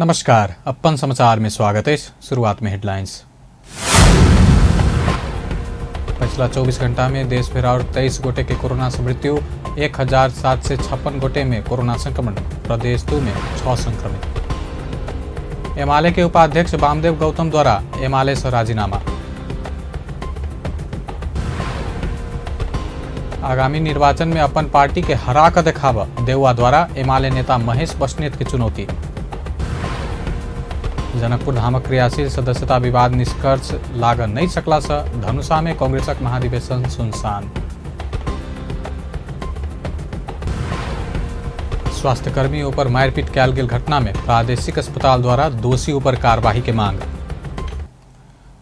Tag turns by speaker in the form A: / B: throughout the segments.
A: नमस्कार, अपन समाचार में स्वागत है। शुरुआत में हेडलाइंस। पिछला 24 घंटा में देश भर और 23 गोटे के कोरोना से मृत्यु, 1756 गोटे में कोरोना संक्रमण, प्रदेश 2 में 6 संक्रमित। एमआलए के उपाध्यक्ष वामदेव गौतम द्वारा एमआलए से राजीनामा। आगामी निर्वाचन में अपन पार्टी के हरा कर देखाव, देउवा द्वारा एमआलए नेता महेश बस्नेत की चुनौती। जनकपुर धामक क्रियाशील सदस्यता विवाद निष्कर्ष लाग नहीं सकला से धनुषा में कांग्रेसक महाधिवेशन सुनसान। स्वास्थ्यकर्मी ऊपर मारपीट कैल गेल घटना में प्रादेशिक अस्पताल द्वारा दोषी ऊपर कार्यवाही के मांग।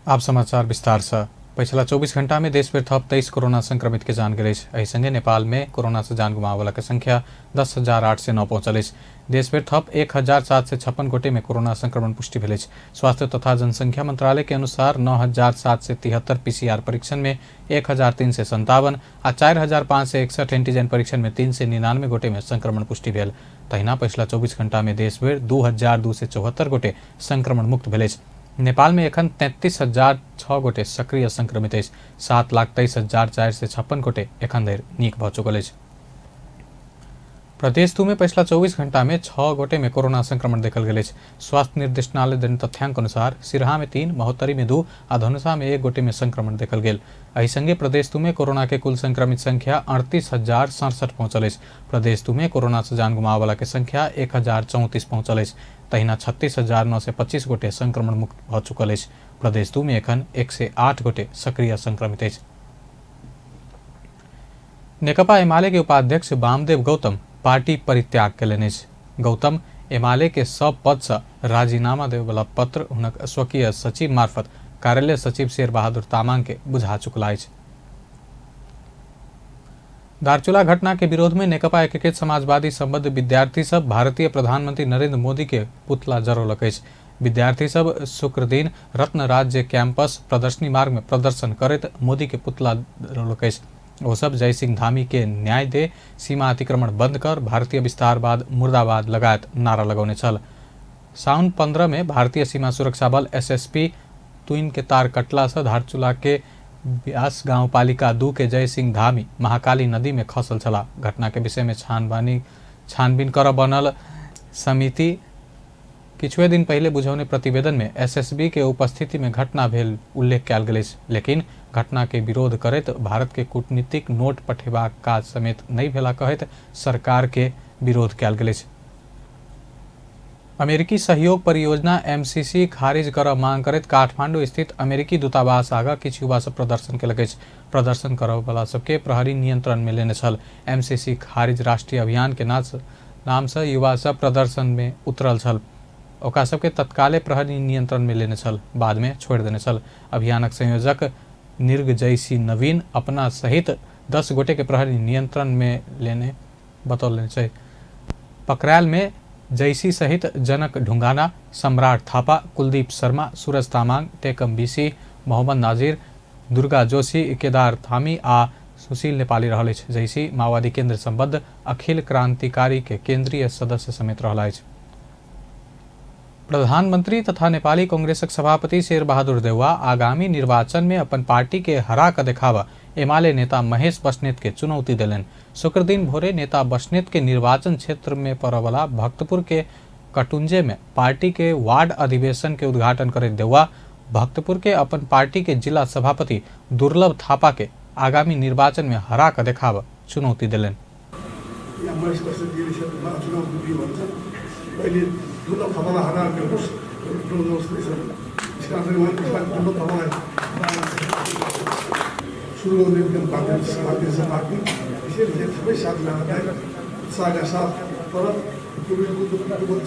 A: आप समाचार विस्तार से। पिछला 24 घंटा में देश भर थप 23 कोरोना संक्रमित के जान गए। एहि संगे नेपाल में कोरोना से जान गुमावला के संख्या 10,809 पहुंचल। देश भर थप 1,756 गोटे में कोरोना संक्रमण पुष्टि भेल। स्वास्थ्य तथा जनसंख्या मंत्रालय के अनुसार 9,773 पीसीआर परीक्षण में 1,357 आ 4,561 एंटीजन परीक्षण में 399 गोटे में संक्रमण पुष्टि भेल। तहिना पिछला 24 घंटा में देश भर 2,274 गोटे संक्रमण मुक्त भेल। नेपाल में एखन 33,006 गोटे सक्रिय संक्रमित है। 7,23,456 गोटे एखन धरि नीक भ चुकल है। प्रदेश 2 में पिछला 24 घंटा में 6 गोटे में कोरोना संक्रमण देखल गेल। स्वास्थ्य निर्देशनालय देने तथ्यांक अनुसार सिरहा में 3, महोत्तरी में 2 आ धनुषा में 1 गोटे में संक्रमण देखल गेल। एहि संगे प्रदेश 2 में कोरोना के कुल संक्रमित संख्या 38,067 पहुंचल। प्रदेश 2 में कोरोना से जान गुमावला के संख्या 1,034 पहुंचल। तहिना 36,925 गोटे संक्रमण मुक्त भ चुकल। प्रदेश 2 में एखन 108 गोटे सक्रिय संक्रमित है। नेकपा एमाले के उपाध्यक्ष वामदेव गौतम पार्टी परित्याग कयलनि। गौतम एमाले के सब पद से राजीनामा देवला पत्र हुनक स्वकीय सचिव मार्फत कार्यालय सचिव शेर बहादुर तामाङ के बुझा चुकला। दार्चुला घटना के विरोध में नेकपा एकीकृत समाजवादी संबद्ध विद्यार्थी सब भारतीय प्रधानमंत्री नरेंद्र मोदी के पुतला जरौलक। विद्यार्थी सब शुक्र दिन रत्न राज्य कैंपस प्रदर्शनी मार्ग में प्रदर्शन करत मोदी के पुतला जरौलक। वो सब जय सिंह धामी के न्याय दे, सीमा अतिक्रमण बंद कर, भारतीय विस्तारवाद मुर्दाबाद लगायत नारा लगौने छल। साउन 15 में भारतीय सीमा सुरक्षा बल एसएसपी तुइन के तार कटला से धारचूला के ब्यास गांवपालिका 2 के जय सिंह धामी महाकाली नदी में खसल छला। घटना के विषय में छानबीन कर बनल समिति किछुए दिन पहले बुझौने प्रतिवेदन में एसएसबी के उपस्थिति में घटना भेल उल्लेख कयल गेल। लेकिन घटना के विरोध करत भारत के कूटनीतिक नोट पठेबाक काज समेत नहीं भेला कहत सरकार के विरोध कयल गेल। अमेरिकी सहयोग परियोजना एमसीसी खारिज कर मांग करत काठमांडू स्थित अमेरिकी दूतावास आगा किछु युवा सब प्रदर्शन केलक। प्रदर्शन करय वाला सबके प्रहरी नियंत्रण में लेने छल। एमसीसी खारिज राष्ट्रीय अभियान के नाम से युवा सब प्रदर्शन में उतरल छल। ओकरा सबके तत्काले प्रहरी नियंत्रण में लेने छल, बाद में छोड़ देने छल। अभियानक संयोजक निर्ग जयसी नवीन अपना सहित 10 गोटे के प्रहरी नियंत्रण में लेने बतौलने छै। पकड़ायल में जयसी सहित जनक ढुंगाना, सम्राट थापा, कुलदीप शर्मा, सूरज तामाङ, टेकम बीसी, मोहम्मद नाजिर, दुर्गा जोशी, केदार थामी आ सुशील नेपाली रहल। जयसी माओवादी केंद्र संबद्ध अखिल क्रांतिकारी के केंद्रीय सदस्य समेत रहल। प्रधानमंत्री तथा नेपाली कांग्रेसक सभापति शेर बहादुर देउवा आगामी निर्वाचन में अपन पार्टी के हरा कर देखावा एमाले नेता महेश बस्नेत के चुनौती दिलन। शुक्र दिन भोरे नेता बस्नेत के निर्वाचन क्षेत्र में पड़वाला भक्तपुर के कटुंजे में पार्टी के वार्ड अधिवेशन के उद्घाटन करे देउवा भक्तपुर के अपन पार्टी के जिला सभापति दुर्लभ थापा के आगामी निर्वाचन में हरा कर देखावा चुनौती दिलन।
B: दुर्लभ थापालाई हराएर गर्नुहोस्, सुरु गर्ने एकदम भारतीय पार्टी यसरी सबै साथीभाइहरूलाई उत्साहका साथ तर कोभिडको दुःख छ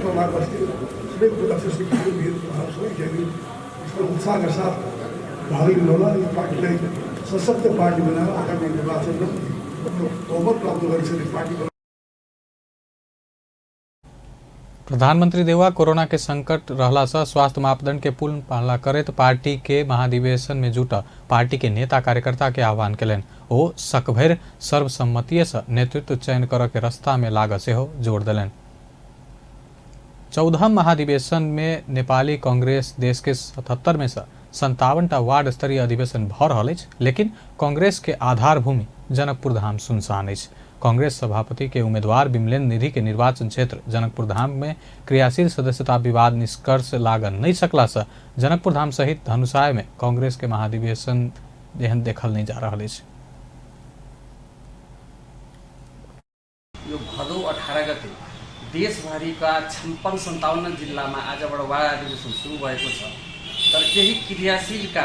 B: टोला बस्ती सबै कुरा सबै उत्साहका साथ भाग लिनुहोला। यो पार्टीलाई सशक्त पार्टी बनाएर आगामी निर्वाचनमा बहुमत प्राप्त गरिसकेको पार्टी।
A: प्रधानमंत्री देउवा कोरोना के संकट रहला से स्वास्थ्य मापदंड के पूर्ण पालना करत पार्टी के महाधिवेशन में जुटा पार्टी के नेता कार्यकर्ता के आह्वान कलन। ओ सकभर सर्वसम्मति से नेतृत्व चयन कर के रास्ता में लाग से हो जोड़ दिलन। 14 महाधिवेशन में नेपाली कांग्रेस देश के 77 में से 57टा वार्ड स्तरीय अधिवेशन भ रहल अछि, लेकिन कांग्रेस के आधार भूमि जनकपुर धाम सुनसान अछि। कांग्रेस सभापति के उम्मीदवार विमलेन्द्र निधि के निर्वाचन क्षेत्र जनकपुर धाम में क्रियाशील सदस्यता विवाद निष्कर्ष लाग नहीं सकला से जनकपुर धाम सहित धनुषाय में कांग्रेस के महाधिवेशन एहन देखल नहीं जा रहा है।
C: यो भदौ 18 गते देशभरिका 56-57 जिल्लामा आजबाट वार्ड अधिवेशन सुरु भएको छ। तर केही क्रियाशीलका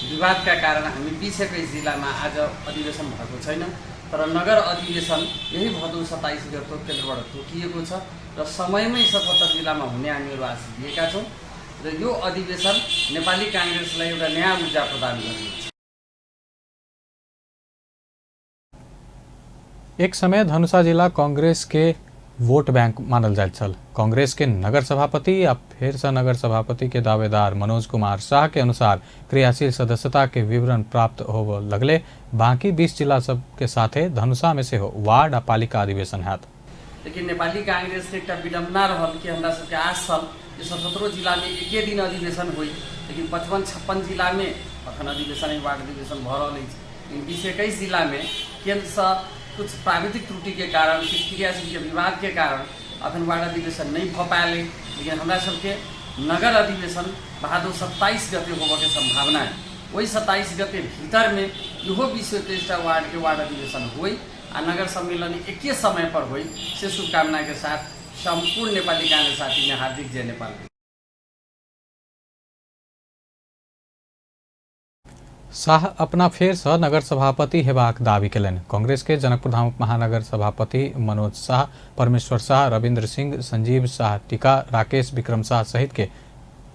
C: विवादका कारण हामी 20 जिल्लामा आज अधिवेशन भएको छैन। तर नगर अधिवेशन यही भदौ 27 गते केन्द्रबाट तोकिएको छ र समयमै 77 जिल्लामा हुने हामीहरू आशा दिएका छौँ र यो अधिवेशन नेपाली कांग्रेसलाई एउटा नयाँ ऊर्जा प्रदान गर्नेछ।
A: एक समय धनुषा जिला कांग्रेस के वोट बैंक मानल जाइत छल। कांग्रेस के नगर सभापति या फिर से नगर सभापति के दावेदार मनोज कुमार शाह के अनुसार क्रियाशील सदस्यता के विवरण प्राप्त हो लगले बाकी 20 जिला सब के साथे धनुषा में से हो वार्ड आ पालिका अधिवेशन हैत।
C: लेकिन नेपाली कांग्रेस के एक विडम्बना रहल कि हमरा सबके आश छल कि 77 जिला में एके दिन अधिवेशन हुई, लेकिन 55-56 जिला में अखन अधिवेशन वार्ड अधिवेशन भ रहल अछि। 20-21 जिला में केन्द्र से कुछ प्राविधिक त्रुटि के कारण, कुछ क्रियाशील के विवाद के कारण अखन वार्ड अधिवेशन नहीं भ पाएले। लेकिन हमरा सबके नगर अधिवेशन भादौ 27 गते होबे के संभावना है। वही 27 गते भीतर में इहो 20-23 वार्ड के वार्ड अधिवेशन हुई आ नगर सम्मेलन एके समय पर हुई। से शुभकामना के साथ संपूर्ण नेपाली कांग्रेस साथी में हार्दिक जय नेपाल।
A: शाह अपना फेर से नगर सभापति हेबाक दावी कयलनि। कांग्रेस के जनकपुर धाम महानगर सभापति मनोज शाह, परमेश्वर शाह, रविन्द्र सिंह, संजीव शाह टीका, राकेश विक्रम शाह सहित के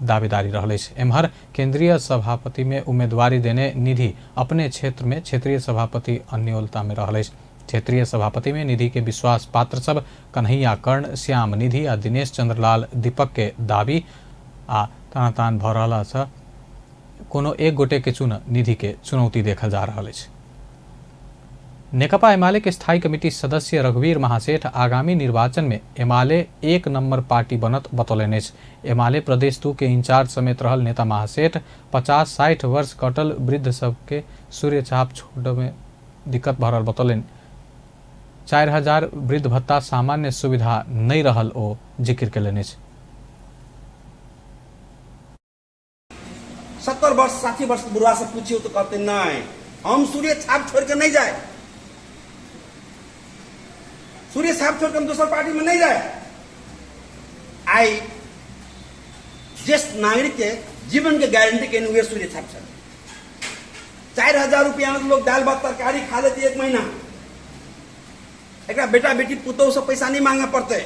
A: दावेदारी रहल अछि। एम्हर केंद्रीय सभापति में उम्मीदवारी देने निधि अपने क्षेत्र में क्षेत्रीय सभापति अन्योलता में रहल अछि। क्षेत्रीय सभापति में निधि के विश्वास पात्र सब कन्हैया कर्ण, श्याम निधि आ दिनेश चंद्रलाल दीपक के दावी आ तानातान भ रहला से कोनो एक गोटे के चुन निधि के चुनौती देखल जा रहा है। नेकपा एमाले के स्थायी कमिटी सदस्य रघुवीर महासेठ आगामी निर्वाचन में एमाले 1 नंबर पार्टी बनत बतौलन। एमाले प्रदेश 2 के इंचार्ज समेत रहल नेता महासेठ 50-60 वर्ष कटल वृद्ध सबके सूर्य चाप छोड़ में दिक्कत भरल बतौलन। 4000 वृद्ध भत्ता सामान्य सुविधा नहीं रहल ओ जिक्र कयलनि।
D: 70 वर्ष 60 वर्ष बुढ़वा से पूछियो तो कहते नहीं, हम सूर्य छाप छोड़ के नहीं जाए, सूर्य छाप छोड़ के हम दूसर पार्टी में नहीं जाए। आई जिस नागरिक के जीवन के गारंटी के हुए सूर्य छाप छल। 4000 रुपया में लोग दाल भात तरकारी खा लेते 1 महीना। एक बेटा बेटी पुतौ से पैसा नहीं मांगे पड़ते।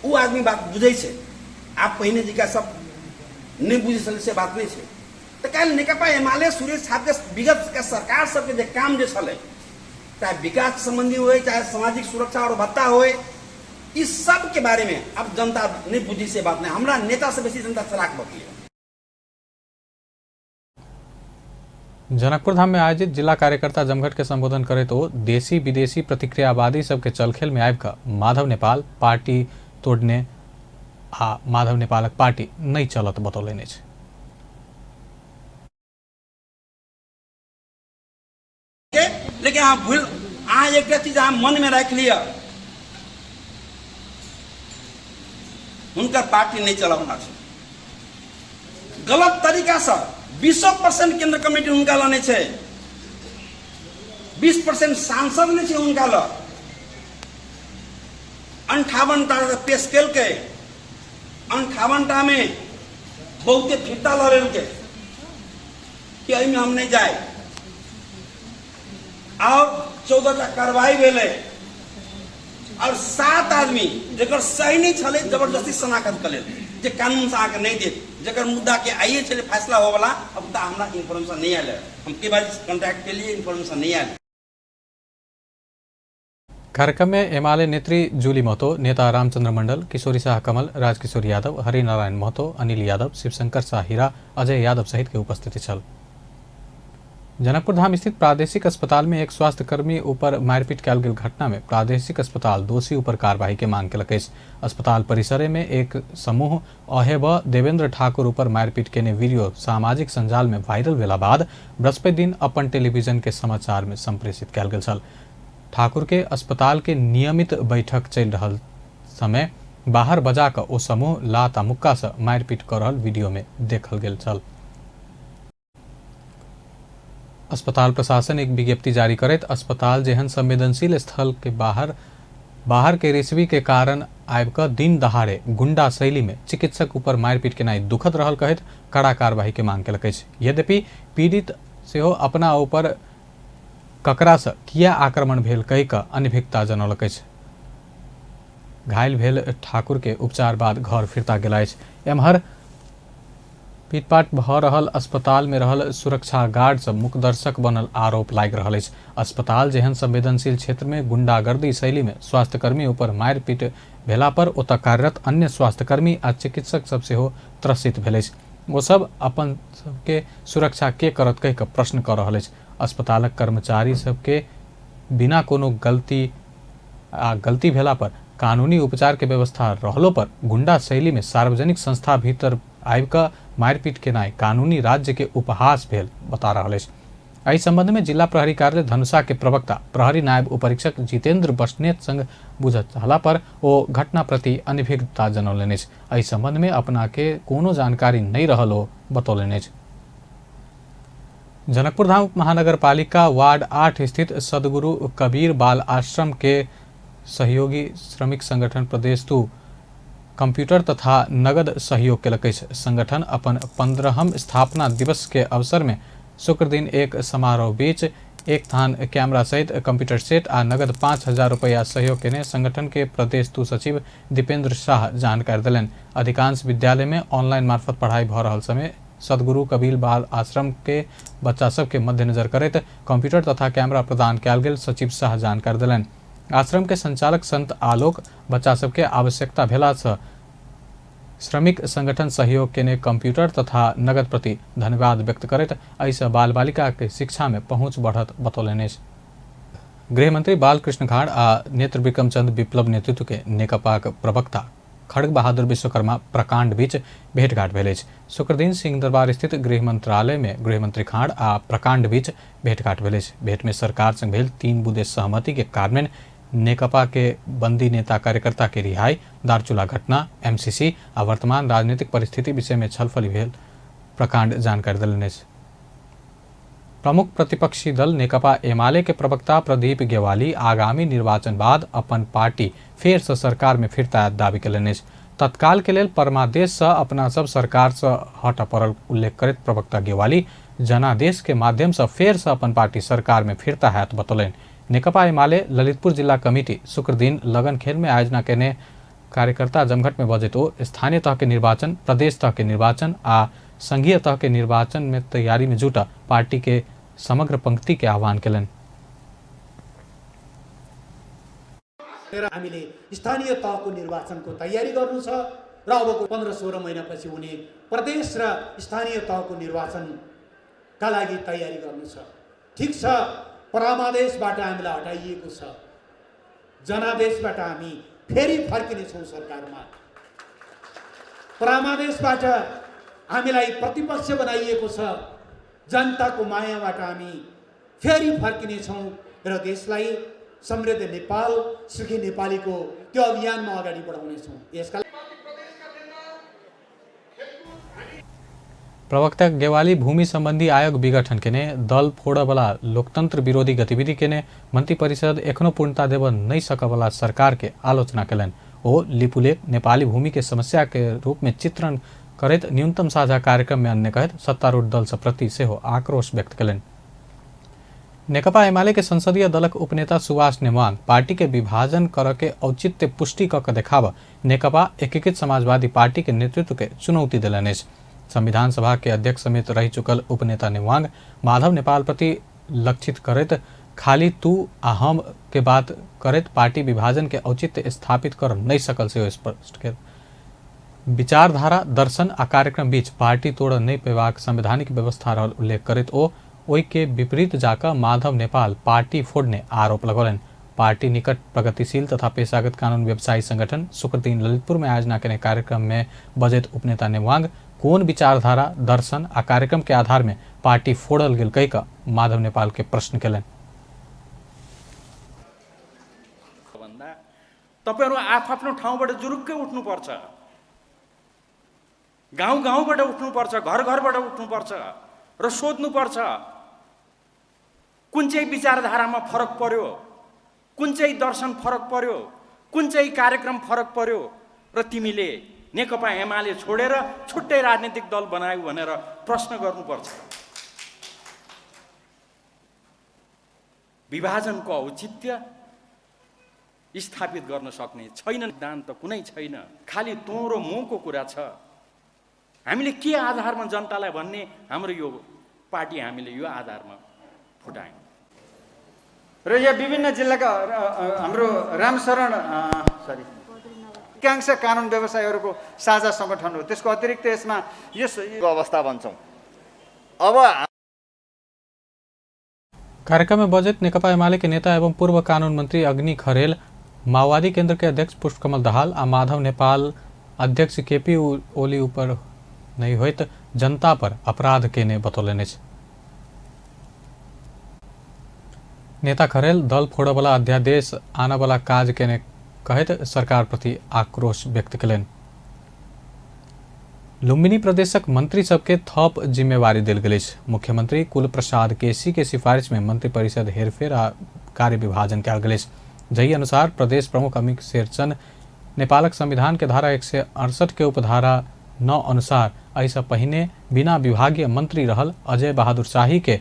D: वो आदमी बात बुझे से आप पहिने जी का सब नहीं बुझे से बात नहीं है। तो कल नेकपा एमाले सूर्य छाप के विगत के सरकार सबके जो काम जो चले, चाहे विकास संबंधी हो, चाहे सामाजिक सुरक्षा और भत्ता हो, इस सब के बारे में अब जनता नहीं बुझी से बात नहीं। हमारा नेता से बेसी जनता चलाक बकी है।
A: जनकपुर धाम में आयोजित जिला कार्यकर्ता जमघट के संबोधन करे तो देशी विदेशी प्रतिक्रियावादी सबके चलखेल में आबि कऽ माधव नेपाल पार्टी तोड़ने आ माधव नेपालक पार्टी नहीं चलत बतौलन अछि।
D: लेकिन अहाँ भूल अहाँ एक चीज अहाँ मन में रख लिया, उनका पार्टी नहीं चलाना चाहिए। गलत तरीका से 20% केंद्र कमेटी उनका लाने छे, 20% सांसद नहीं छे उनका ला। 58 पेश कल के 58 में बहुते फिरता लड़े के कि में हम नहीं जाए और 14टा कार्रवाई भेले और 7 आदमी जकर सही नहीं छले जबरदस्ती शनाख्त कर लेल जे कानून से आके नहीं दे, जकर मुद्दा के आइए छले फैसला हो वाला अब तक हमरा इन्फॉर्मेशन नहीं आयल। हम के बार कांटेक्ट के लिए इन्फॉर्मेशन नहीं आयल।
A: कार्यक्रम में एमाले नेत्री जूली महतो, नेता रामचंद्र मंडल, किशोरी शाह कमल, राजकिशोर यादव, हरिनारायण महतो, अनिल यादव, शिवशंकर शाह हीरा, अजय यादव सहित के उपस्थिति छल। जनकपुर धाम स्थित प्रादेशिक अस्पताल में एक स्वास्थ्यकर्मी ऊपर मारपीट कयल गेल घटना में प्रादेशिक अस्पताल दोषी ऊपर कार्रवाई के मांग केलक अछि। अस्पताल परिसर में एक समूह अहेब देवेंद्र ठाकुर ऊपर मारपीट केने वीडियो सामाजिक संजाल में वायरल भेला बाद बृहस्पति दिन अपन टेलीविजन के समाचार में संप्रेषित कयल गेल छल। ठाकुर के अस्पताल के नियमित बैठक चलि रहल समय बाहर बजा कऽ ओ समूह लात आ मुक्का से मारपीट कऽ रहल वीडियो में देखल गेल छल। अस्पताल प्रशासन एक विज्ञप्ति जारी करैत अस्पताल जेहन संवेदनशील स्थल के बाहर के रेसवी के कारण आबि कऽ दिन दहाड़े गुंडा शैली में चिकित्सक ऊपर मारपीट केनाइ दुखद रहल कहैत कड़ा कार्रवाई के मांग केलक अछि। यद्यपि पीड़ित सेहो अपना ऊपर ककरा से किया आक्रमण भेल कहि कऽ अनभिज्ञता जनौलक अछि। घायल भेल ठाकुर के उपचार बाद घर फिरता गेल अछि। एम्हर पीटपाट भऽ रहल अस्पताल में रहल सुरक्षा गार्ड सब मुख्य दर्शक बनल आरोप लागि रहल अछि। अस्पताल जेहन संवेदनशील क्षेत्र में गुंडागर्दी शैली में स्वास्थ्यकर्मी ऊपर मारपीट भेला पर ओतऽ कार्यरत अन्य स्वास्थ्यकर्मी आ चिकित्सक सब सेहो त्रसित भेल अछि। ओ सब अपन सबके सुरक्षा के करत कहि कऽ प्रश्न कऽ रहल अछि। अस्पतालक कर्मचारी सबके बिना कोनो गलती भेला पर कानूनी उपचार के व्यवस्था रहलो पर गुंडा शैली में सार्वजनिक संस्था भीतर आबि कऽ मारपीट केनाइ कानूनी राज्य के उपहास भेल बता रहल अछि। एहि संबंध में जिला प्रहरी कार्यालय धनुषा के प्रवक्ता प्रहरी नायब उपरीक्षक जितेंद्र बस्नेत संग बुझत चाहला पर ओ घटना प्रति अनभिज्ञता जनौलनि अछि। एहि संबंध में अपना के कोनो जानकारी नहीं रहल ओ बतौलनि अछि। जनकपुर धाम महानगर पालिका वार्ड 8 स्थित सदगुरु कबीर बाल आश्रम के सहयोगी श्रमिक संगठन प्रदेश 2 कंप्यूटर तथा नगद सहयोग केलक अछि। संगठन अपन 15हम स्थापना दिवस के अवसर में शुक्र दिन एक समारोह बीच एक थान कैमरा सहित कंप्यूटर सेट आ नगद 5,000 रुपया सहयोग केने संगठन के प्रदेश 2 सचिव दीपेंद्र शाह जानकारी दिलनि। अधिकांश विद्यालय में ऑनलाइन मार्फत पढ़ाई भऽ रहल समय सदगुरु कबीर बाल आश्रम के बच्चा सब के मद्देनजर करैत कंप्यूटर तथा कैमरा प्रदान कयल गेल सचिव शाह जानकारी दिलनि। आश्रम के संचालक संत आलोक बच्चा सबके आवश्यकता भेला से श्रमिक संगठन सहयोग केने कंप्यूटर तथा नगद प्रति धन्यवाद व्यक्त करैत एहिसँ बाल बालिका के शिक्षा में पहुंच बढ़त बतौलनि अछि। गृहमंत्री बालकृष्ण खाड़ आ नेत्र विक्रम चंद विप्लव नेतृत्व के नेकपाक प्रवक्ता खड़ग बहादुर विश्वकर्मा प्रकांड बीच भेंटघाट भेल अछि। शुक्र दिन सिंह दरबार स्थित गृह मंत्रालय में गृहमंत्री खाड़ आ प्रकांड बीच भेंटघाट भेल अछि। भेंट में सरकार संग भेल 3 बुँदे सहमति के कारण नेकपा के बंदी नेता कार्यकर्ता के रिहाई, दारचूला घटना, MCC आ वर्तमान राजनीतिक परिस्थिति विषय में छलफल भेल प्रकांड जानकारी देलनि अछि। प्रमुख प्रतिपक्षी दल नेकपा एमाले के प्रवक्ता प्रदीप गेवाली आगामी निर्वाचन बाद अपन पार्टी फेर से सरकार में फिरता दावी केलनि अछि। तत्काल के लेल परमादेश से अपना सब सरकार से हट पड़ल उल्लेख करैत प्रवक्ता गेवाली जनादेश के माध्यम से फेर से अपन पार्टी सरकार में फिरता हैत बतौलनि। नेकपा एमाले ललितपुर जिला कमिटी शुक्र दिन लगन खेल में आयोजना केने कार्यकर्ता जमघट में बजैत ओ स्थानीय तह के निर्वाचन, प्रदेश तह के निर्वाचन आ संघीय तह के निर्वाचन में तैयारी में जुटा पार्टी के समग्र पंक्ति के आह्वान केलनि।
E: हामीले स्थानीय तहको निर्वाचनको तयारी गर्नु छ र अबको 15-16 महिनापछि हुने प्रदेश र स्थानीय तहको निर्वाचनका लागि तयारी गर्नु छ। ठीक छ, परमादेशबाट हामीलाई हटाइएको छ, जनादेशबाट हामी फेरि फर्किनेछौँ सरकारमा। परमादेशबाट हामीलाई प्रतिपक्ष बनाइएको छ, जनताको मायाबाट हामी फेरि फर्किनेछौँ र देशलाई समृद्ध नेपाल, सुखी नेपालीको त्यो अभियानमा अगाडि बढाउनेछौँ। यसका
A: प्रवक्ता गेवाली भूमि संबंधी आयोग विघटन केने दल फोड़वाला लोकतंत्र विरोधी गतिविधि केने मंत्री परिषद एखनो पूर्णता देव नहीं सकवाला सरकार के आलोचना केलनि। ओ लिपुलेख नेपाली भूमि के समस्या के रूप में चित्रण करैत न्यूनतम साझा कार्यक्रम में अन्य कहत सत्तारूढ़ दल से प्रति सेहो आक्रोश व्यक्त केलनि। नेकपा एमाले के संसदीय दलक उपनेता सुभाष नेमांग पार्टी के विभाजन कर के औचित्य पुष्टि क देखाव नेकपा एकीकृत समाजवादी पार्टी के नेतृत्व के चुनौती दिलनि अछि। संविधान सभा के अध्यक्ष समेत रह चुकल उपनेता नेवांग माधव नेपाल प्रति लक्षित करैत खाली तू आ हम के बात करैत पार्टी विभाजन के औचित्य स्थापित कर नहीं सकल से स्पष्ट कर विचारधारा, दर्शन आ कार्यक्रम बीच पार्टी तोड़ नहीं पेबाक संवैधानिक व्यवस्था रहल उल्लेख करैत ओ ओहि के विपरीत जाकर माधव नेपाल पार्टी फोड़ने आरोप लगौलन। पार्टी निकट प्रगतिशील तथा पेशागत कानून व्यवसायी संगठन शुक्रदिन ललितपुर में आयोजना करने कार्यक्रम में बजट उपनेता नेवांग कौन विचारधारा दर्शन आ कार्यक्रम के आधार में पार्टी फोड़ल गेल कहि कऽ माधव नेपाल के प्रश्न केलनि।
F: तपाईहरु आफ्नो ठाउँबाट जुरुक्कै उठ्नुपर्छ, गाउँबाट उठ्नुपर्छ, घरबाट उठ्नुपर्छ र सोध्नुपर्छ कुन चाहिँ विचारधारामा फरक पर्यो, कुन चाहिँ दर्शन फरक पर्यो, कुन चाहिँ कार्यक्रम फरक पर्यो र तिमीले नेकपा एमाले छोडेर छुट्टै राजनीतिक दल बनायौ भनेर प्रश्न गर्नुपर्छ। विभाजनको औचित्य स्थापित गर्न सक्ने छैन, सिद्धान्त कुनै छैन, खालि तँ र मको कुरा छ। हामीले के आधारमा जनतालाई भन्ने, हाम्रो यो पार्टी हामीले यो आधारमा फुटायौँ।
G: र यहाँ विभिन्न जिल्लाका हाम्रो रामशरण अधिकांश कानुन व्यवसायीहरूको साझा सङ्गठन हो। त्यसको अतिरिक्त यसमा यस अवस्था भन्छौँ। अब
A: कार्यक्रम में बजट नेकपा एमाले के नेता एवं पूर्व कानून मंत्री अग्नि खरेल, माओवादी केंद्र के अध्यक्ष पुष्पकमल दाहाल आ माधव नेपाल अध्यक्ष केपी ओली ऊपर नहीं होइत जनता पर अपराध केने बतौलनि। नेता खरेल दल फोड़वाला अध्यादेश आनवाला काज केने कहत सरकार प्रति आक्रोश व्यक्त कयलनि। लुम्बिनी प्रदेशक मंत्री सबके थप जिम्मेवारी देल गेल अछि। मुख्यमंत्री कुल प्रसाद केसी के सिफारिश में मंत्री परिषद हेरफेर आ कार्य विभाजन कयल गेल अछि। जहि अनुसार प्रदेश प्रमुख अमित शेरचन नेपालक संविधान के धारा 168 के उपधारा 9 अनुसार ऐसा पहिने बिना विभागीय मंत्री रहल अजय बहादुर शाही के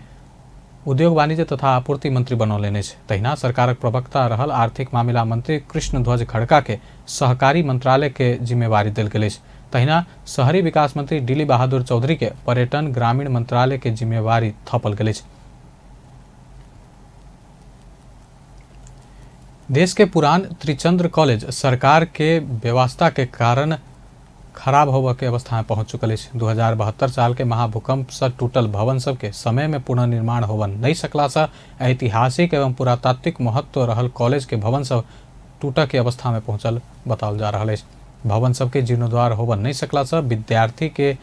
A: उद्योग वाणिज्य तथा आपूर्ति मंत्री बनौलनि अछि। तहिना सरकारक प्रवक्ता रहल आर्थिक मामिला मंत्री कृष्णध्वज खड़का के सहकारी मंत्रालय के जिम्मेवारी देल गेल अछि। तहिना शहरी विकास मंत्री दिली बहादुर चौधरी के पर्यटन ग्रामीण मंत्रालय के जिम्मेवारी थपल गेल अछि। देश के पुरान त्रिचंद्र कॉलेज सरकार के व्यवस्था के कारण खराब होबे के अवस्था में पहुंच चुकल है। 2072 साल के महाभूकंप से टूटल भवन सब के समय में पुनर्निर्माण होबन नहीं सकला से ऐतिहासिक एवं पुरातात्विक महत्व रहल कॉलेज के भवन सब टूटक के अवस्था में पहुंचल बताओल जा रहा है। भवन सब के जीर्णोद्वार होबन नहीं सकला से विद्यार्थी के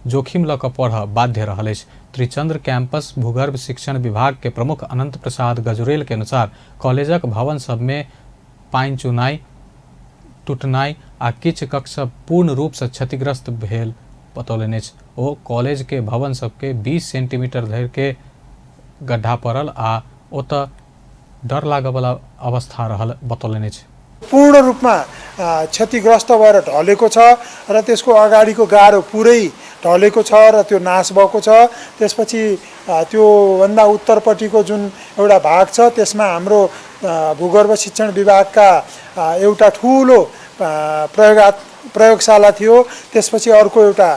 A: जोखिम ल क पढ़ बाध्य रहल है। त्रिचंद्र कैंपस भूगर्भ शिक्षण विभाग के प्रमुख अनंत प्रसाद गजुरेल के अनुसार कॉलेजक भवन सब में पाइन चुनाई टूटनाई आ किछ कक्ष पूर्ण रूप से क्षतिग्रस्त भेल बतौलनि। ओ कॉलेज के भवन सबके 20 सेंटीमीटर धरि के गड्ढा पड़ल आ ओत डर लागवला अवस्था रहल बतौलनि।
H: पूर्ण रूपमा क्षतिग्रस्त भएर ढलेको छ र त्यसको अगाडिको गाह्रो पुरै ढलेको छ र त्यो नाश भएको छ। त्यसपछि त्यो भन्दा उत्तरपट्टिको जुन एउटा भाग छ त्यसमा हाम्रो भूगर्भ शिक्षण विभागका एउटा ठुलो प्रयोगशाला थियो। त्यसपछि अर्को एउटा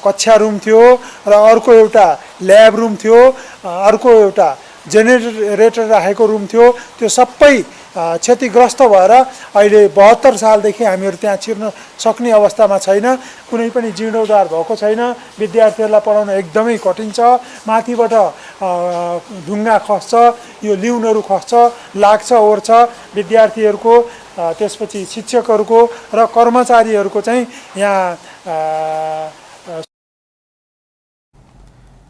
H: कक्षा रुम थियो र अर्को एउटा ल्याब रुम थियो, अर्को एउटा जेनेरेटर राखेको रुम थियो। त्यो सबै क्षतिग्रस्त भएर अहिले 72 सालदेखि हामीहरू त्यहाँ छिर्न सक्ने अवस्थामा छैन। कुनै पनि जीर्णोद्धार भएको छैन। विद्यार्थीहरूलाई पढाउन एकदमै कठिन छ। माथिबाट ढुङ्गा खस्छ, यो लिउनहरू खस्छ, लाग्छ ओर्छ। विद्यार्थीहरूको त्यसपछि शिक्षकहरूको र कर्मचारीहरूको चाहिँ यहाँ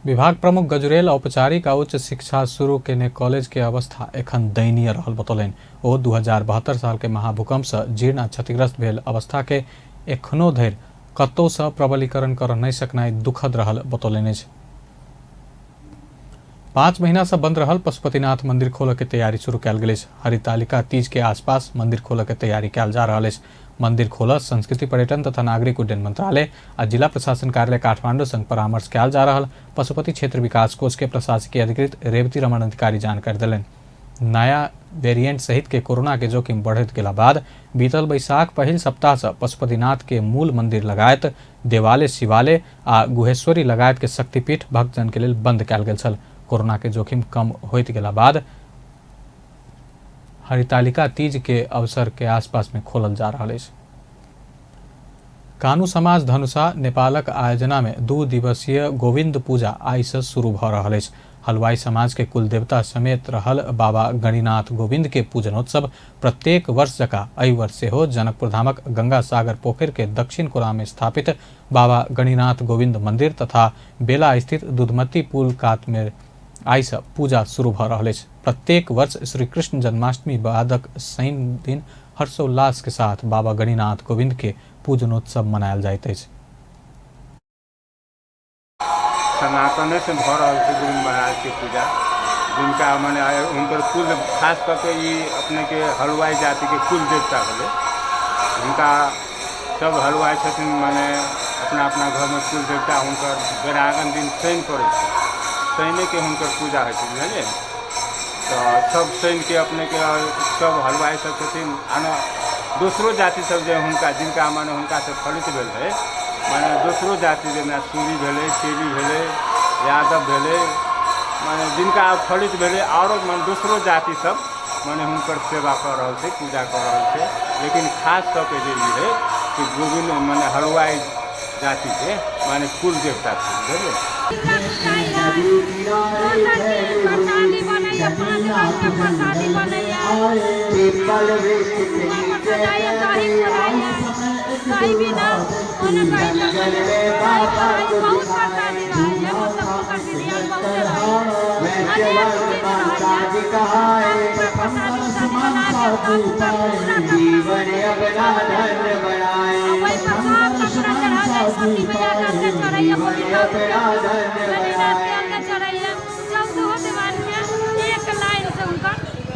A: विभाग प्रमुख गजुरेल औपचारिक उच्च शिक्षा शुरू केने कॉलेज के अवस्था एखन दयनीय रहल बतौलनि। ओ 2072 साल के महाभूकंप से जीर्ण आ क्षतिग्रस्त भेल अवस्था के एखनो धरि कतौ से प्रबलीकरण कर नहीं सकनाई दुखद रहल बतौलनि। 5 महीना से बंद रहल पशुपतिनाथ मंदिर खोले के तैयारी शुरू कयल गेल। हरितालिका तीज के आसपास मंदिर खोले के तैयारी कयल जा रहा है। मंदिर खोल संस्कृति पर्यटन तथा नागरिक उड्डयन मंत्रालय आ जिला प्रशासन कार्यालय काठमांडू संग परामर्श कयल जा रहा। पशुपति क्षेत्र विकास कोष के प्रशासकीय अधिकृत रेवती रमन अधिकारी जानकारी दिलनि। नया वेरिएंट सहित के कोरोना के जोखिम बढ़त गेला बाद बीतल बैसाख पहिल सप्ताह से पशुपतिनाथ के मूल मंदिर लगायत देवालय शिवालय आ गुहेश्वरी लगायत के शक्तिपीठ भक्तजन के लिए बंद कयल गेल छल। कोरोना के जोखिम कम होइत गेला बाद हरितालिका तीज के अवसर के आसपास में खोलल जा रहा है। कानू समाज धनुषा नेपालक आयोजना में 2 दिवसीय गोविंद पूजा आई से शुरू भ रहा है। हलवाई समाज के कुल देवता समेत रहल बाबा गणिनाथ गोविंद के पूजनोत्सव प्रत्येक वर्ष जका एहि वर्ष से हो जनकपुर धामक गंगा सागर पोखर के दक्षिण कोना में स्थापित बाबा गणिनाथ गोविंद मंदिर तथा बेला स्थित दुधमती पुल कात में आई से पूजा शुरू भ रहल अछि। प्रत्येक वर्ष श्री कृष्ण जन्माष्टमी बादक शनि दिन हर्षोल्लास के साथ बाबा गणिनाथ गोविंद के पूजनोत्सव मनायल जाइत अछि।
I: सनातन से भ रहल छै गोविंद महाराज के पूजा, जिनका माने उनकर कुल खास करके ये अपने के हलवाई जाति के कुल देवता भेले। उनका सब हलवाई छथिन माने अपना अपना घर में कुल देवता उनकर बेरागन दिन शनि पड़े छै, शनि के उनकर पूजा होइ छै बुझलिए। तो सब शनि के अपने के सब हलवाई सब छथिन आना दूसरो जाति सब जे हुनका जिनका माने हुनका से फलित भेल है माने दूसरो जाति जेना सूरी भेले, चेली भेले, यादव भेले, माने जिनका फलित भेले और माने दूसरो जाति सब माने हुनकर सेवा कर रहल छै, पूजा कर रहल छै। लेकिन खास करके जे है कि गोविंद माने हलवाई जाति के माने कुल देवता छै बुझलिए।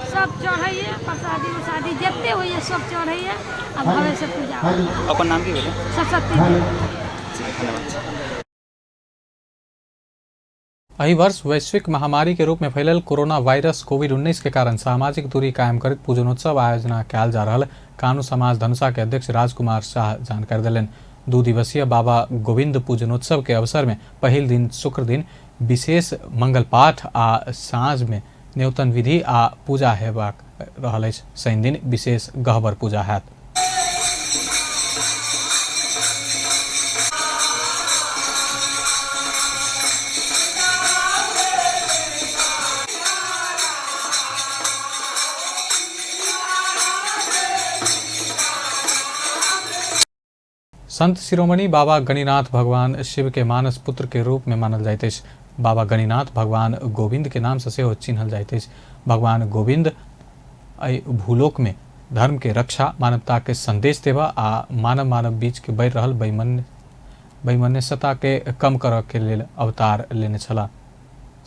J: सब चढ़ैए प्रसादी उसादी जते होइए सब चढ़ैए आ भावे से पूजा।
G: अपन नाम की भेलै?
J: सरस्वती।
A: एहि वर्ष वैश्विक महामारी के रूप में फैलल कोरोना वायरस कोविड-19 के कारण सामाजिक दूरी कायम करत पूजनोत्सव आयोजना कयल जा रहल कानू समाज धनुषा के अध्यक्ष राजकुमार शाह जानकारी देलनि। 2 दिवसीय बाबा गोविंद पूजनोत्सव के अवसर में पहिल दिन शुक्र दिन विशेष मंगल पाठ आ साँझ में न्योतन विधि आ पूजा हेबाक रहल अछि। शनि दिन विशेष गह्वर पूजा हैत। संत शिरोमणि बाबा गणिनाथ भगवान शिव के मानस पुत्र के रूप में मानल जाइत अछि। बाबा गणिनाथ भगवान गोविंद के नाम से सेहो चिन्हल जाइत अछि। भगवान गोविंद एहि भूलोक में धर्म के रक्षा, मानवता के संदेश देवा आ मानव बीच के बढ़ि रहल वैमनस्यता के कम करऽ के लेल अवतार लेने छलाह।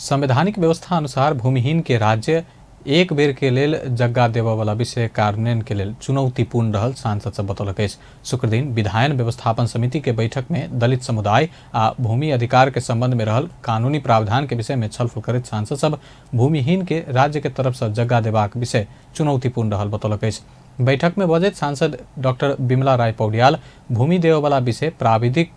A: संवैधानिक व्यवस्था अनुसार भूमिहीन के राज्य एक बेर के लेल जगह देवा वाला विषय कार्यान्वयन के लेल चुनौतीपूर्ण रहल सांसद सब बतौलक अछि। शुक्र दिन विधायन व्यवस्थापन समिति के बैठक में दलित समुदाय आ भूमि अधिकार के संबंध में रहल कानूनी प्रावधान के विषय में छलफल करैत सांसद सब भूमिहीन के राज्य के तरफ से जगह देबाक विषय चुनौतीपूर्ण रहल बतौलक अछि। बैठक में बजैत सांसद डॉक्टर बिमला राय पौडियाल भूमि देवा वाला विषय प्राविधिक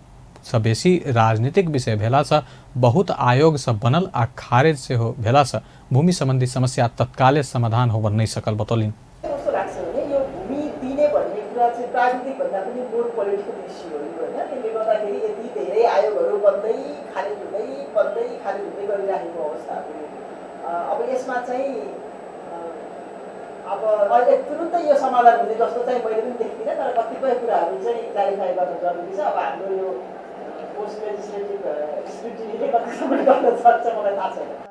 A: से बेसी राजनीतिक विषय भेला से बहुत आयोग सब बनल आ खारेज से हो भेला से भूमि संबंधी समस्या तत्काले समाधान होबन नहीं सकल बतौलिन।
K: कस्तो लाग्छ भने यो भूमि दिने भन्ने कुरा चाहिँ प्राविधिक भन्दा पनि मोर पोलिटिकल इस्यु हो हैन। त्यसले गर्दाखेरि यति धेरै आयोगहरू बन्दै खारिज हुँदै गरिरहेको अवस्था हो। अब यसमा चाहिँ अब अहिले तुरुन्तै यो समाधान हुने जस्तो चाहिँ मैले पनि देख्दिनँ, तर कतिपय कुराहरू चाहिँ क्ल्यारिफाई गर्न जरुरी छ। अब हाम्रो यो पोस्ट लेजिस्लेटिभ स्क्रुटिनीले कतिसम्म गर्न सक्छ मलाई थाहा छैन।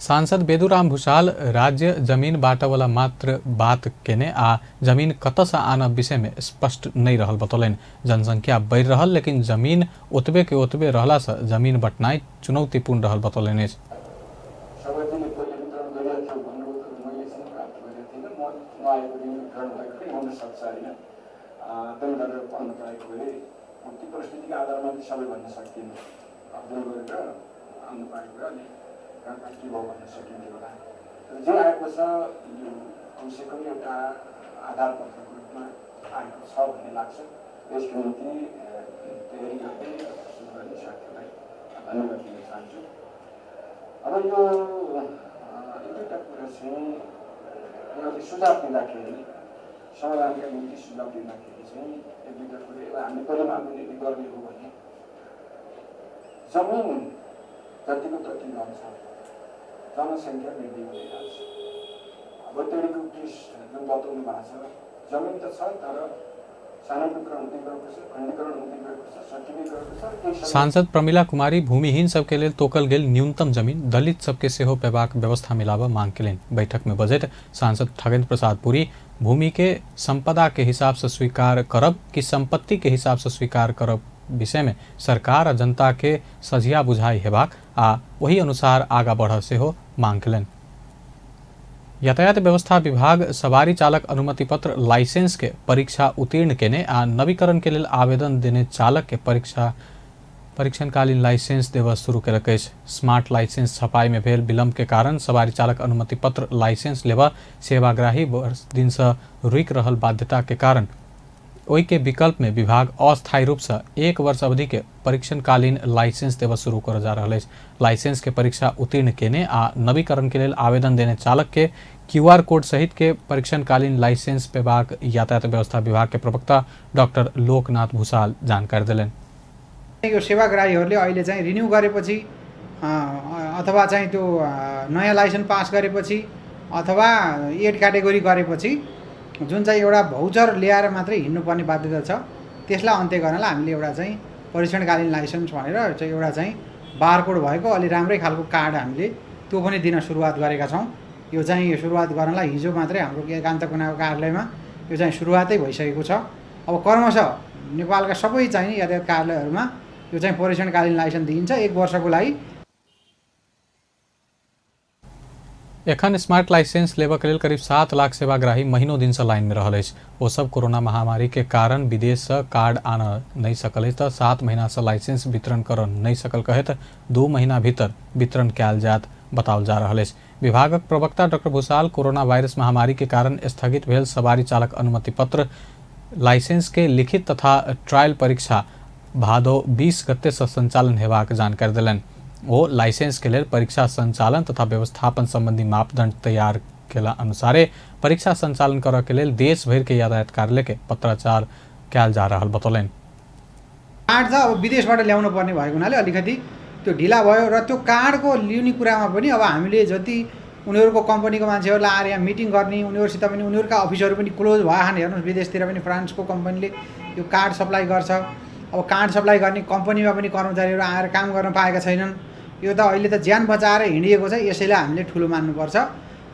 A: सांसद बेदुराम भूषाल राज्य जमीन बाँटा वाला मात्र बात केने आ जमीन कत से आना विषय में स्पष्ट नहीं रहल बतौलन। जनसंख्या बढ़ रहल लेकिन जमीन ओतबे के ओतबे रहला से जमीन बंटनाई चुनौतीपूर्ण रहल बतौलन।
L: जे आएको छ यो कमसेकम एउटा आधार पत्रको रूपमा आएको छ भन्ने लाग्छ। यसको निम्ति तयारी गर्दै सुरु गर्ने साथीहरूलाई धन्यवाद दिन चाहन्छु। अब यो एउटा कुरा चाहिँ यहाँले सुझाव दिँदाखेरि समाधानका निम्ति सुझाव दिँदाखेरि चाहिँ एक दुईवटा कुरा हामीले परिमाण गर्ने हो भने जमिन जतिको तति रहन्छ जनसङ्ख्या वृद्धि हुँदै जान्छ। अब त्यहाँको जुन बताउनु भएको छ जमिन त छ तर सानोकरण हुँदै गएको छ, खण्डीकरण हुँदै गएको छ, सटिनीकरण छ।
A: सांसद प्रमिला कुमारी भूमिहीन सबके लेल तोकल गेल न्यूनतम जमीन दलित सबके सेहो पेबाक व्यवस्था मिलाबऽ मांग केलनि। बैठक में बजैत सांसद ठगेन्द्र प्रसाद पुरी भूमि के संपदा के हिसाब से स्वीकार करब कि संपत्ति के हिसाब से स्वीकार करब विषय में सरकार आ जनता के सझिया बुझाई हेबाक आ वही अनुसार आगा बढ़ सेहो मांग केलनि। यातायात व्यवस्था विभाग सवारी चालक अनुमति पत्र लाइसेंस के परीक्षा उत्तीर्ण केने आ नवीकरण के लेल आवेदन देने चालक के परीक्षणकालीन लाइसेंस देव शुरू केलक अछि। स्मार्ट लाइसेंस छपाई में भेल विलम्ब के कारण सवारी चालक अनुमति पत्र लाइसेंस लेबा सेवाग्राही वर्ष दिन से रुकि रहल बाध्यता के कारण ओहि के विकल्प में विभाग अस्थायी रूप से 1 वर्ष अवधि के परीक्षणकालीन लाइसेंस देव शुरू कर जा रहा है। लाइसेंस के परीक्षा उत्तीर्ण केने आ नवीकरण के लिए आवेदन देने चालक के QR कोड सहित के परीक्षणकालीन लाइसेंस पेबाक यातायात व्यवस्था विभाग के प्रवक्ता डाक्टर लोकनाथ भूषाल जानकारी दिलेन्।
M: यो सेवाग्राहीहरूले अहिले चाहिँ रिन्यू गरेपछि अथवा चाहिँ त्यो नयाँ लाइसेन्स पास गरेपछि अथवा 8 क्याटेगोरी गरेपछि जुन चाहिँ एउटा भौचर ल्याएर मात्रै हिँड्नुपर्ने बाध्यता छ त्यसलाई अन्त्य गर्नलाई हामीले एउटा चाहिँ परीक्षणकालीन लाइसेन्स भनेर चाहिँ एउटा चाहिँ बारकोड भएको अलि राम्रै खालको कार्ड हामीले त्यो पनि दिन सुरुवात गरेका छौँ। यो चाहिँ सुरुवात गर्नलाई हिजो मात्रै हाम्रो एकान्त कुनाको कार्यालयमा यो चाहिँ सुरुवातै भइसकेको छ। अब क्रमशः नेपालका सबै चाहिँ यातायात कार्यालयहरूमा यो चाहिँ परीक्षणकालीन लाइसेन्स दिइन्छ 1 वर्षको लागि।
A: एखन स्मार्ट लाइसेंस लेबऽ के लेल करीब 7 लाख सेवाग्राही महीनों दिन से लाइन में रहल अछि। ओ सब कोरोना महामारी के कारण विदेश से कार्ड आन नहीं सकल तो 7 महीना से लाइसेंस वितरण कर नहीं सकल कहत 2 महीना भीतर वितरण कयल जात बताओल जा रहा है। विभागक प्रवक्ता डॉक्टर भूषाल कोरोना वायरस महामारी के कारण स्थगित भेल सवारी चालक अनुमति पत्र लाइसेंस के लिखित तथा ट्रायल परीक्षा भादो 20 गते से संचालन हेबाक जानकारी दिलनि। ओ लाइसेंस के लिए परीक्षा संचालन तथा व्यवस्थापन संबंधी मापदंड तैयार केला अनुसारे परीक्षा संचालन करऽ के लेल देश भर के यातायात कार्यालय के पत्राचार कयल जा रहल बतौलनि।
M: कार्ड त अब विदेशबाट ल्याउनु पर्ने भएको हुनाले अलिकति त्यो ढिला भयो र त्यो कार्डको लिउने कुरामा पनि अब हामीले जति उनीहरूको कम्पनीको मान्छेहरूलाई आएर यहाँ मिटिङ गर्ने उनीहरूसित पनि उनीहरूका अफिसहरू पनि क्लोज भएछन्। हेर्नुहोस् विदेशतिर पनि फ्रान्सको कम्पनीले यो कार्ड सप्लाई गर्छ। अब कार्ड सप्लाई गर्ने कम्पनीमा पनि कर्मचारीहरू आएर काम गर्न पाएका छैनन्। यो त अहिले त ज्यान बचाएर हिँडिएको छ, यसैले हामीले ठुलो मान्नुपर्छ।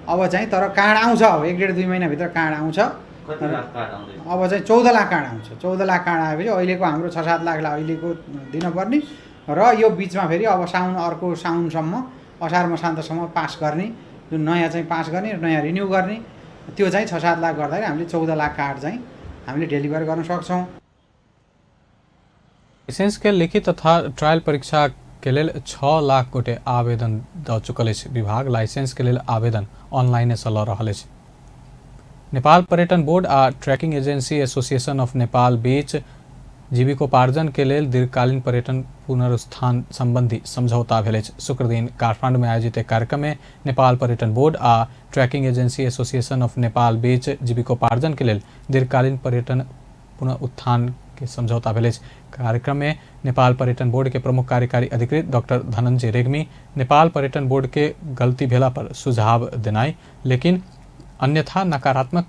M: अब चाहिँ तर कार्ड आउँछ, अब 1.5-2 महिनाभित्र कार्ड आउँछ। अब चाहिँ 14 लाख कार्ड आउँछ। 14 लाख कार्ड आएपछि अहिलेको हाम्रो 6-7 लाखलाई अहिलेको दिनुपर्ने र यो बिचमा फेरि अब अर्को साउनसम्म असार मसान्तसम्म पास गर्ने जुन नयाँ चाहिँ पास गर्ने नयाँ रिन्यू गर्ने त्यो चाहिँ 6-7 लाख गर्दाखेरि हामीले 14 लाख कार्ड चाहिँ हामीले डेलिभर गर्न सक्छौँ।
A: लाइसेंस के लिखित तथा ट्रायल परीक्षा के लेल 6 लाख गोटे आवेदन द चुकल अछि। विभाग लाइसेंस के लेल आवेदन ऑनलाइन से ल रहल अछि। नेपाल पर्यटन बोर्ड आ trekking agency association of Nepal बीच जीविकोपार्जन के लेल दीर्घकालीन पर्यटन पुनरुत्थान संबंधी समझौता भेल अछि। शुक्र दिन काठमांडू में आयोजित एक कार्यक्रम में नेपाल पर्यटन बोर्ड आ trekking agency association of Nepal बीच जीविकोपार्जन के लेल दीर्घकालीन पर्यटन पुनरुत्थान के समझौता भेल अछि। कार्यक्रम में नेपाल पर्यटन बोर्ड के प्रमुख कार्यकारी अधिकृत डॉक्टर धनंजय रेग्मी नेपाल पर्यटन बोर्ड के गलती भेला पर सुझाव देनाई लेकिन अन्यथा नकारात्मक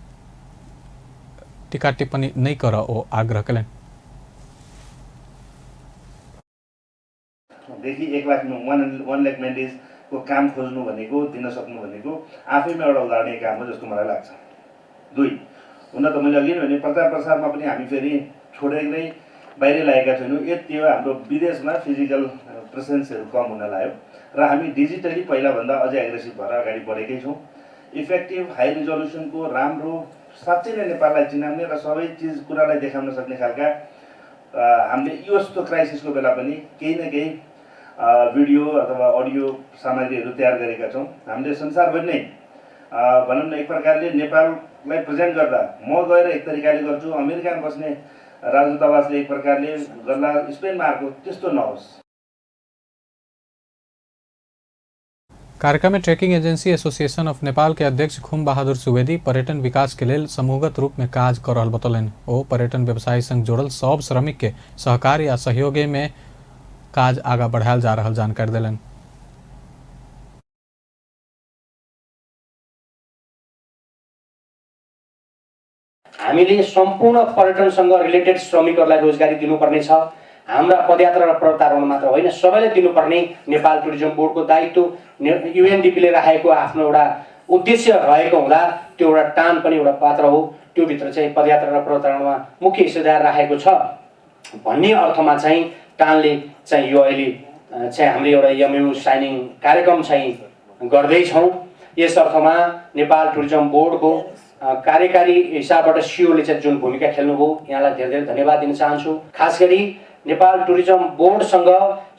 A: टीका टिप्पणी नहीं कर ओ आग्रह करें।
N: देखि 1 लाख म्यान्डेज को काम खोज्नु भनेको दिन सक्नु भनेको आफैमा एउटा उदाहरणीय काम हो जस्तो मलाई लाग्छ। 2 हुन त मैले अघि भने प्रचार प्रसारमा पनि हामी फेरि छोडेरै बाहिर लागेका छैनौँ। यति हो हाम्रो विदेशमा फिजिकल प्रेजेन्सहरू कम हुन लाग्यो र हामी डिजिटली पहिलाभन्दा अझै एग्रेसिभ भएर अगाडि बढेकै छौँ। इफेक्टिभ हाई रिजोल्युसनको राम्रो साँच्चै नै नेपाललाई चिनाउने र सबै चिज कुरालाई देखाउन सक्ने खालका हामीले यो यस्तो क्राइसिसको बेला पनि केही न केही भिडियो अथवा अडियो सामग्रीहरू तयार गरेका छौँ। हामीले संसारभरि नै भनौँ न एक प्रकारले नेपाललाई प्रेजेन्ट गर्दा म गएर एक तरिकाले गर्छु, अमेरिकामा बस्ने राजदूतावासले एक प्रकारले गर्ला, स्पेनमा आएको त्यस्तो नहोस्।
A: कार्यक्रम में trekking agency association of Nepal के अध्यक्ष खुम बहादुर सुवेदी पर्यटन विकास के लेल समूहगत रूप में काज कर रहल बतौलनि। ओ पर्यटन व्यवसाय संग जोड़ल सब श्रमिक के सहकार या सहयोगे में काज आगा बढ़ायल जा रहल जानकारी देलनि।
O: हामीले सम्पूर्ण पर्यटनसँग रिलेटेड श्रमिकहरूलाई रोजगारी दिनुपर्ने छ। हाम्रा पदयात्रा र प्रवक्ताहरू मात्र होइन, सबैले दिनुपर्ने नेपाल टुरिज्म बोर्डको दायित्व, युएनडिपीले राखेको आफ्नो एउटा उद्देश्य रहेको हुँदा त्यो एउटा टान पनि एउटा पात्र हो। त्यो भित्र चाहिँ पदयात्रा र प्रवक्तामा मुख्य हिस्सेदार राखेको छ भन्ने अर्थमा चाहिँ टानले चाहिँ यो अहिले चाहिँ हामीले एउटा एमयू साइनिङ कार्यक्रम चाहिँ गर्दैछौँ। यस अर्थमा नेपाल टुरिज्म बोर्डको कार्यकारी हिसाबबाट सिओले चाहिँ जुन भूमिका खेल्नुभयो, यहाँलाई धेरै धेरै धन्यवाद दिन चाहन्छु। खास गरी नेपाल टुरिज्म बोर्डसँग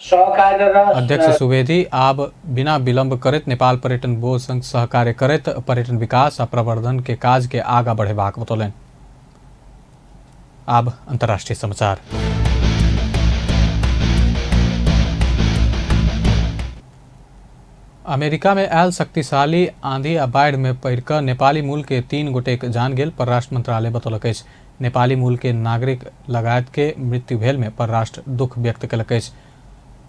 O: सहकार्य र
A: अध्यक्ष सुवेदी आब बिना विलम्ब करैत नेपाल पर्यटन बोर्ड संग सहकार्य करैत पर्यटन विकास आ प्रवर्धन के काज के आगा बढ़ेबाक बतौलनि। आब अंतर्राष्ट्रीय समाचार। अमेरिका में आयल शक्तिशाली आंधी आ बाढ़ में पड़ कऽ नेपाली मूल के 3 गोटेक जान गेल परराष्ट्र मंत्रालय बतौलक अछि। नेपाली मूल के नागरिक लगायत के मृत्यु भेल में परराष्ट्र दुख व्यक्त कयलक अछि।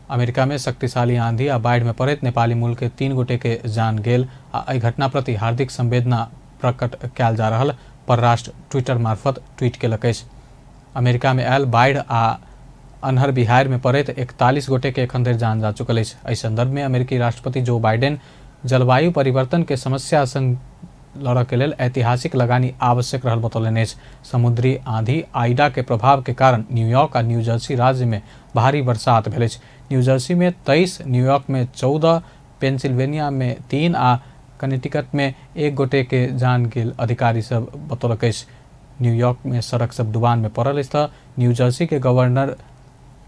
A: अमेरिका में शक्तिशाली आंधी आ बाढ़ में पड़ैत नेपाली मूल के 3 गोटे के जान गेल आ एहि घटना प्रति हार्दिक संवेदना प्रकट कयल जा रहल परराष्ट्र ट्विटर मार्फत ट्वीट कयलक अछि। अमेरिका में आयल बाढ़ आ अन्हर बिहार में पड़ैत 41 गोटे के एखन धरि जान जा चुकल अछि। एहि संदर्भ में अमेरिकी राष्ट्रपति जो बाइडेन जलवायु परिवर्तन के समस्या संग लड़ऽ के लेल ऐतिहासिक लगानी आवश्यक रहल बतौलनि अछि। समुद्री आंधी आइडा के प्रभाव के कारण न्यूयॉर्क आ न्यू जर्सी राज्य में भारी बरसात भेल अछि। न्यू जर्सी में 23, न्यूयॉर्क में 14, पेंसिल्वेनिया में 3 आ कनेटिकट में 1 गोटे के जान गेल अधिकारी सब बतौलक अछि। न्यूयॉर्क में सड़क सब डुबान में पड़ल अछि तऽ न्यू जर्सी के गवर्नर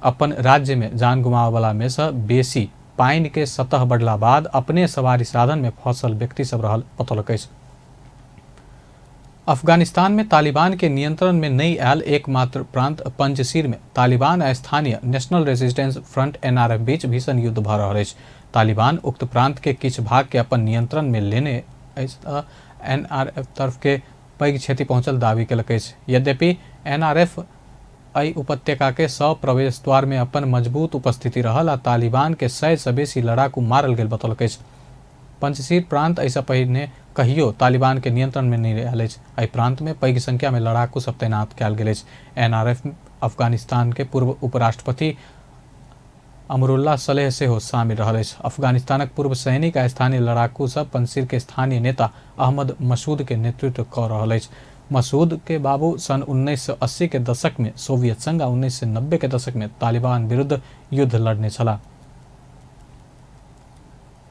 A: अपन राज्य में जान गुमावे वाला में से बेसी पानि के सतह बढ़ला बाद अपने सवारी साधन में फंसल व्यक्ति सब रहल बतौलक अछि। अफगानिस्तान में तालिबान के नियंत्रण में नहीं आयल एकमात्र प्रांत पंजशीर में तालिबान आ स्थानीय नेशनल रेजिस्टेंस फ्रंट एनआरएफ बीच भीषण युद्ध भऽ रहल अछि। तालिबान उक्त प्रांत के किछु भाग के अपन नियंत्रण में लेने अछि तऽ एनआरएफ तरफ के पैघ क्षति पहुंचल दावी कयलक अछि। यद्यपि एनआरएफ एहि उपत्यका के 100 प्रवेश द्वार में अपन मजबूत उपस्थिति रहल आ तालिबान के 100 से बेसी लड़ाकू मारल गेल बतौलक अछि। पंजशीर प्रांत एहिसँ पहिने कहियो तालिबान के नियंत्रण में नहीं रहल अछि। एहि प्रांत में पैघ संख्या में लड़ाकू सब तैनात कयल गेल अछि। एनआरएफ अफगानिस्तान के पूर्व उपराष्ट्रपति अमरुल्लाह सलेह सेहो शामिल रहल अछि। अफगानिस्तानक पूर्व सैनिक आ स्थानीय लड़ाकू सब पंजशीर के स्थानीय नेता अहमद मसूद के नेतृत्व कऽ रहल अछि। मसूद के बाबू सन 1980 के दशक में सोवियत संघ आ 1990 के दशक में तालिबान विरुद्ध युद्ध लड़ने छलाह।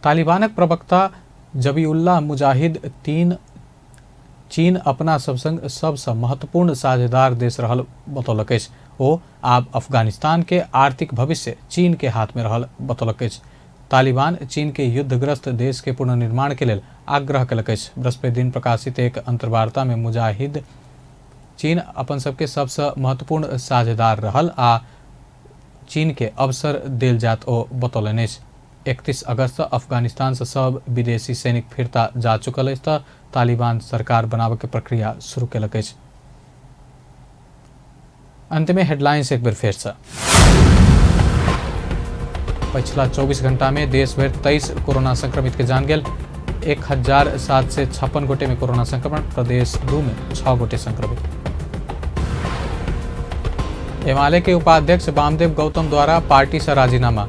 A: तालिबानक प्रवक्ता जबीउल्लाह मुजाहिद चीन अपना सब संग सबसँ महत्वपूर्ण साझेदार देश रहल बतौलक अछि। ओ आब अफगानिस्तान के आर्थिक भविष्य चीन के हाथ में रहल बतौलक अछि। तालिबान चीन के युद्धग्रस्त देश के पुनर्निर्माण के लेल आग्रह कयलक अछि। बृहस्पति दिन प्रकाशित एक अंतर्वार्ता में मुजाहिद चीन अपन सबके सबसँ महत्वपूर्ण साझेदार रहल आ चीन के अवसर देल जात ओ बतौलनि अछि। 31 अगस्त अफगानिस्तान से सब विदेशी सैनिक फिरता जा चुकल अछि तऽ तालिबान सरकार बनाबे के प्रक्रिया शुरू कयलक अछि। अंत में हेडलाइंस एक बेर फेर से। पिछला 24 घंटा में देश भर 23 कोरोना संक्रमित के जान गेल। 1756 गोटे में कोरोना संक्रमण, प्रदेश 2 में 6 गोटे संक्रमित। एमाले के उपाध्यक्ष वामदेव गौतम द्वारा पार्टी से राजीनामा।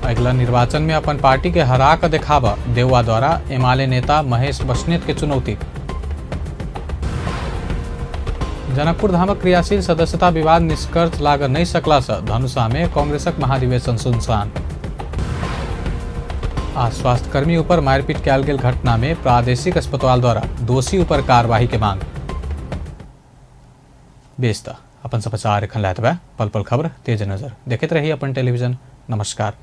A: अगला निर्वाचन में अपन पार्टी के हरा कर देखाबा देउवा द्वारा एमाले नेता महेश बस्नेत के चुनौती। जनकपुर धामक क्रियाशील सदस्यता विवाद निष्कर्ष लाग नहीं सकला से धनुषा में कांग्रेसक महाधिवेशन सुनसान। आ स्वास्थ्यकर्मी ऊपर मारपीट कयल गेल घटना में प्रादेशिक अस्पताल द्वारा दोषी ऊपर कार्यवाही के मांग। बेस्ता अपन समाचार एखन लायत बा पल पल खबर तेज नजर देखते रहिए अपन टेलीविजन। नमस्कार।